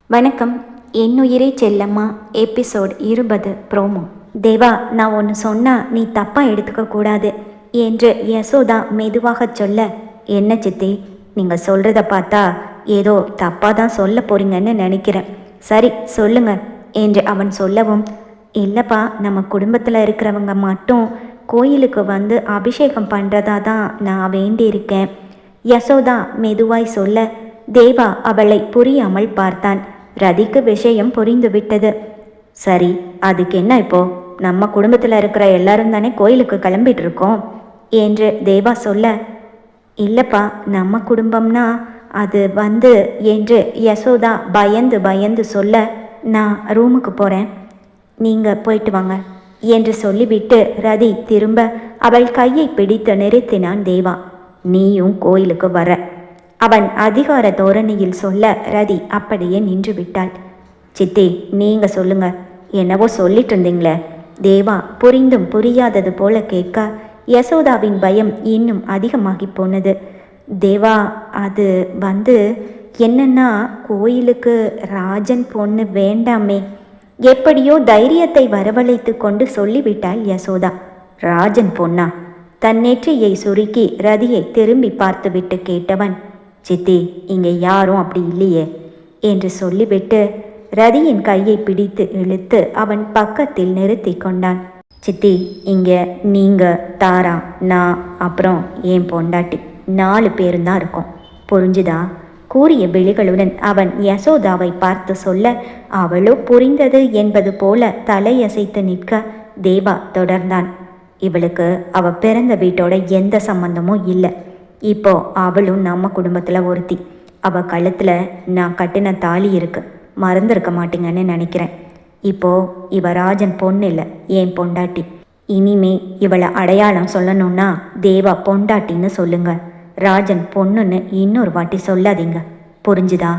வணக்கம். என்னுயிரே செல்லம்மா episode 20 promo. தேவா, நான் ஒன்று சொன்னால் நீ தப்பாக எடுத்துக்க கூடாது என்று யசோதா மெதுவாக சொல்ல, என்ன சித்தி, நீங்கள் சொல்கிறத பார்த்தா ஏதோ தப்பாக தான் சொல்ல போறீங்கன்னு நினைக்கிறேன். சரி சொல்லுங்க என்று அவன் சொல்லவும், இல்லைப்பா, நம்ம குடும்பத்தில் இருக்கிறவங்க மட்டும் கோயிலுக்கு வந்து அபிஷேகம் பண்ணுறதா தான் நான் வேண்டியிருக்கேன். யசோதா மெதுவாய் சொல்ல, தேவா அவளை புரியாமல் பார்த்தான். ரதிக்கு விஷயம் புரிந்துவிட்டது. சரி, அதுக்கு என்ன இப்போ? நம்ம குடும்பத்தில் இருக்கிற எல்லாரும் தானே கோயிலுக்கு கிளம்பிட்டு இருக்கோம் என்று தேவா சொல்ல, இல்லைப்பா, நம்ம குடும்பம்னா அது வந்து என்று யசோதா பயந்து பயந்து சொல்ல, நான் ரூமுக்கு போகிறேன், நீங்கள் போயிட்டு வாங்க என்று சொல்லிவிட்டு ரதி திரும்ப அவள் கையை பிடித்து நிறுத்தினான் தேவா. நீயும் கோயிலுக்கு வர, அவன் அதிகார தோரணையில் சொல்ல ரதி அப்படியே நின்று விட்டாள். சித்தி, நீங்க சொல்லுங்க, என்னவோ சொல்லிட்டு இருந்தீங்களே. தேவா புரிந்தும் புரியாதது போல கேட்க யசோதாவின் பயம் இன்னும் அதிகமாகி போனது. தேவா, அது வந்து என்னன்னா, கோயிலுக்கு ராஜன் பொண்ணு வேண்டாமே. எப்படியோ தைரியத்தை வரவழைத்து கொண்டு சொல்லிவிட்டாள் யசோதா. ராஜன் பொண்ணா? தன் நெற்றியை சுருக்கி ரதியை திரும்பி பார்த்துவிட்டு கேட்டவன், சித்தி, இங்கே யாரும் அப்படி இல்லையே என்று சொல்லிவிட்டு ரதியின் கையை பிடித்து இழுத்து அவன் பக்கத்தில் நிறுத்தி கொண்டான். சித்தி, இங்கே நீங்கள், தாரா, நான், அப்புறம் என் பொண்டாட்டி, 4 பேரும் தான் இருக்கோம், புரிஞ்சுதா? கூறிய விழிகளுடன் அவன் யசோதாவை பார்த்து சொல்ல, அவளோ புரிந்தது என்பது போல தலையசைத்து நிற்க தேவா தொடர்ந்தான். இவளுக்கு அவ பிறந்த வீட்டோட எந்த சம்பந்தமும் இல்லை. இப்போ அவளும் நம்ம குடும்பத்தில் ஒருத்தி. அவள் கழுத்தில் நான் கட்டின தாலி இருக்கு, மறந்துருக்க மாட்டீங்கன்னு நினைக்கிறேன். இப்போ இவ ராஜன் பொண்ணு இல்லை, என் பொண்டாட்டி. இனிமே இவளை அடையாளம் சொல்லணும்னா தேவா பொண்டாட்டின்னு சொல்லுங்க. ராஜன் பொண்ணுன்னு இன்னொரு வாட்டி சொல்லாதீங்க, புரிஞ்சுதா?